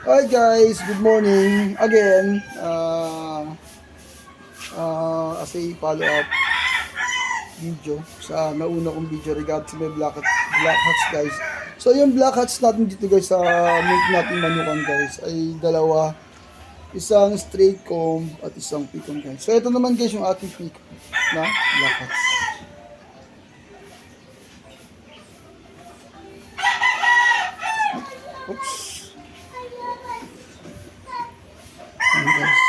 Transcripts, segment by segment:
Hi guys, good morning again. As a follow-up video sa nauna kong video regarding sa may black hats guys. So yung black hats natin dito guys sa milk natin manukan guys ay dalawa. Isang straight comb at isang picon guys. So ito naman guys yung ating picon na black hats. Oops. Ayan guys.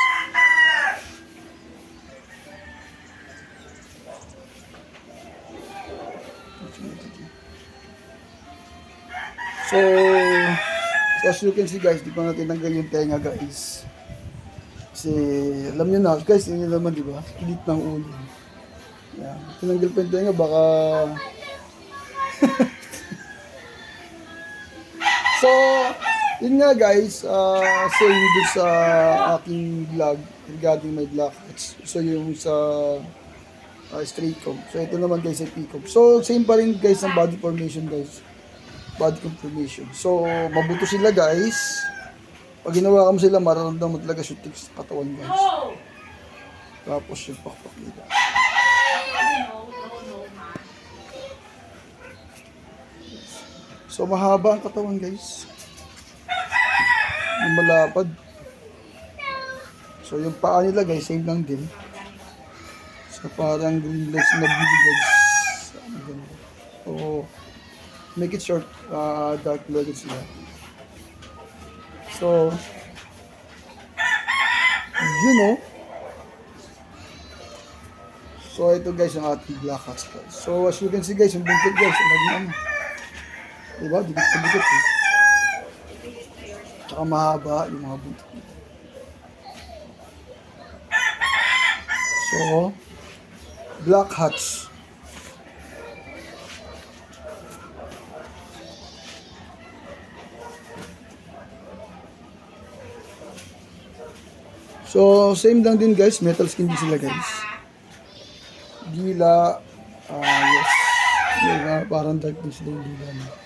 So as you can see guys, di pa natin tanggal yung tenga guys. Kasi alam nyo na guys, yun naman di ba? Kilit ng ulo. Yan. Tinanggal pa yung tenga, baka so, yun nga guys, same dun sa aking vlog regarding my black hats. So yung sa straight comb. So ito naman guys ay peacock. So same pa rin guys ng body formation guys. Body conformation. So mabuto sila guys. Pag ginawa mo sila, mararamdaman mo talaga yung tics sa katawan guys. Tapos yung pakpak nila. So mahaba ang katawan guys. Yung malapad. So yung paa nila guys, same lang din. So parang green legs na bibig. So make it short, dark legged sila. So you know. So ito guys yung ating black hats guys. So as you can see guys, yung bungkit guys, naging diba? Dikit-dikit eh. Tsaka mahaba yung mga buntot nito. So, black hats. So, same lang din guys. Metal skin din sila guys. Dila. Yes. Yung, parang dark din sila yung dila na.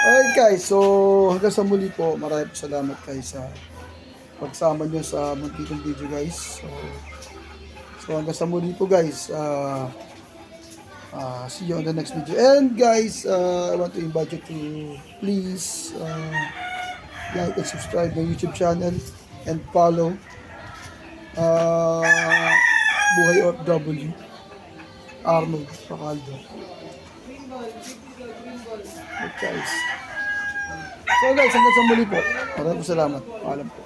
Alright guys, so hanggang sa muli po, maraming salamat guys sa pagsama nyo sa muntikong video guys. So hanggang sa muli po guys, see you on the next video. And guys, I want to invite you to please like and subscribe my YouTube channel and follow Buhay OFW Arnold Pacaldo. Okay, guys. So guys, hanggang sa muli po. Maraming salamat. Paalam po.